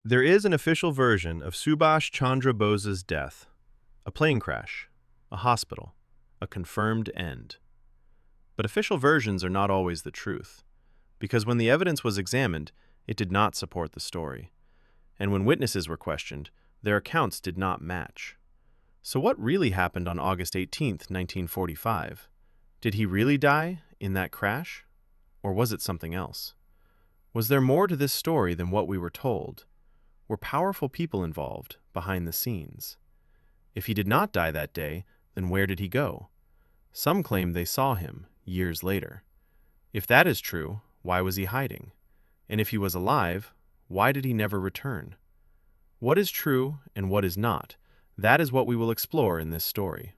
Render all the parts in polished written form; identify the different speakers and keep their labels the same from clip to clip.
Speaker 1: There is an official version of Subhash Chandra Bose's death: a plane crash, a hospital, a confirmed end. But official versions are not always the truth, because when the evidence was examined, it did not support the story. And when witnesses were questioned, their accounts did not match. So what really happened on August 18, 1945? Did he really die in that crash? Or was it something else? Was there more to this story than what we were told? Were powerful people involved, behind the scenes? If he did not die that day, then where did he go? Some claim they saw him years later. If that is true, why was he hiding? And if he was alive, why did he never return? What is true and what is not? That is what we will explore in this story.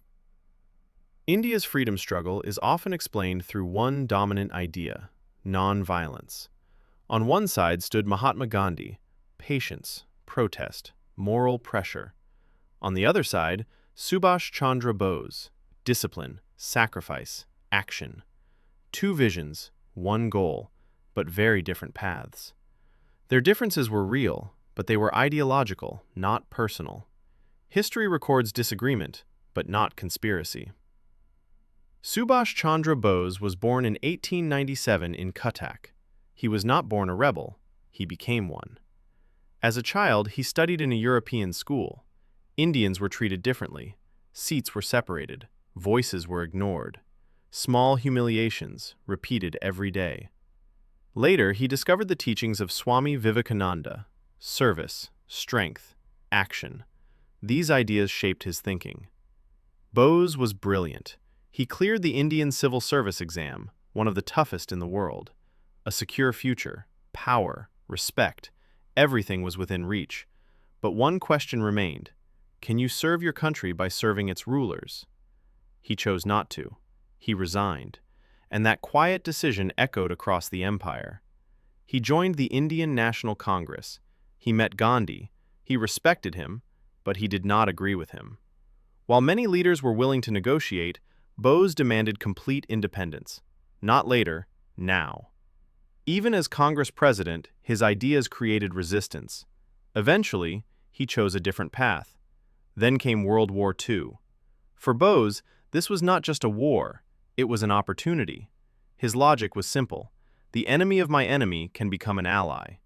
Speaker 1: India's freedom struggle is often explained through one dominant idea: non-violence. On one side stood Mahatma Gandhi: patience, protest, moral pressure. On the other side, Subhash Chandra Bose: discipline, sacrifice, action. Two visions, one goal, but very different paths. Their differences were real, but they were ideological, not personal. History records disagreement, but not conspiracy. Subhash Chandra Bose was born in 1897 in Cuttack. He was not born a rebel, he became one. As a child, he studied in a European school. Indians were treated differently. Seats were separated. Voices were ignored. Small humiliations, repeated every day. Later, he discovered the teachings of Swami Vivekananda: service, strength, action. These ideas shaped his thinking. Bose was brilliant. He cleared the Indian Civil Service exam, one of the toughest in the world. A secure future, power, respect, everything was within reach. But one question remained: can you serve your country by serving its rulers? He chose not to. He resigned. And that quiet decision echoed across the empire. He joined the Indian National Congress. He met Gandhi. He respected him, but he did not agree with him. While many leaders were willing to negotiate, Bose demanded complete independence. Not later, now. Even as Congress president, his ideas created resistance. Eventually, he chose a different path. Then came World War II. For Bose, this was not just a war, it was an opportunity. His logic was simple: the enemy of my enemy can become an ally.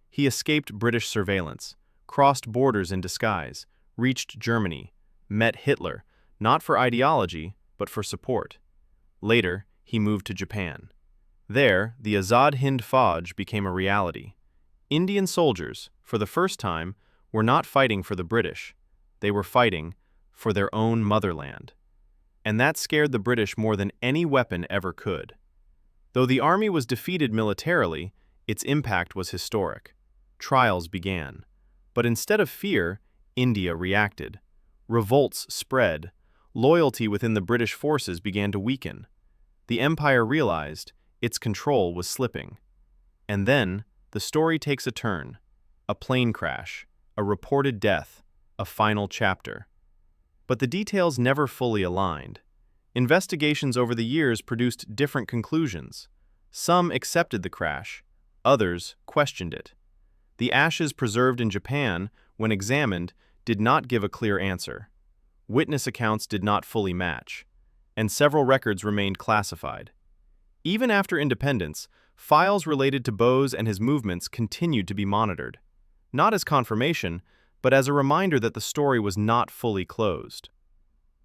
Speaker 1: He escaped British surveillance, crossed borders in disguise, reached Germany, met Hitler, not for ideology, but for support. Later, he moved to Japan. There, the Azad Hind Fauj became a reality. Indian soldiers, for the first time, were not fighting for the British. They were fighting for their own motherland. And that scared the British more than any weapon ever could. Though the army was defeated militarily, its impact was historic. Trials began. But instead of fear, India reacted. Revolts spread. Loyalty within the British forces began to weaken. The empire realized its control was slipping. And then, the story takes a turn. A plane crash, a reported death, a final chapter. But the details never fully aligned. Investigations over the years produced different conclusions. Some accepted the crash, others questioned it. The ashes preserved in Japan, when examined, did not give a clear answer. Witness accounts did not fully match, and several records remained classified. Even after independence, files related to Bose and his movements continued to be monitored, not as confirmation, but as a reminder that the story was not fully closed.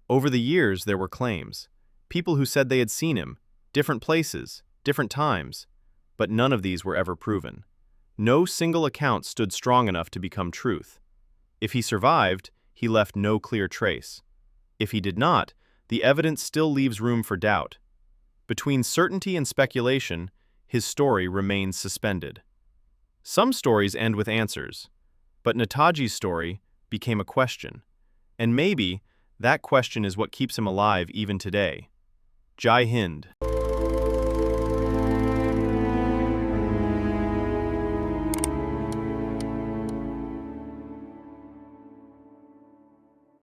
Speaker 1: Over the years, there were claims. People who said they had seen him, different places, different times, but none of these were ever proven. No single account stood strong enough to become truth. If he survived, he left no clear trace. If he did not, the evidence still leaves room for doubt. Between certainty and speculation, his story remains suspended. Some stories end with answers, but Netaji's story became a question. And maybe that question is what keeps him alive even today. Jai Hind.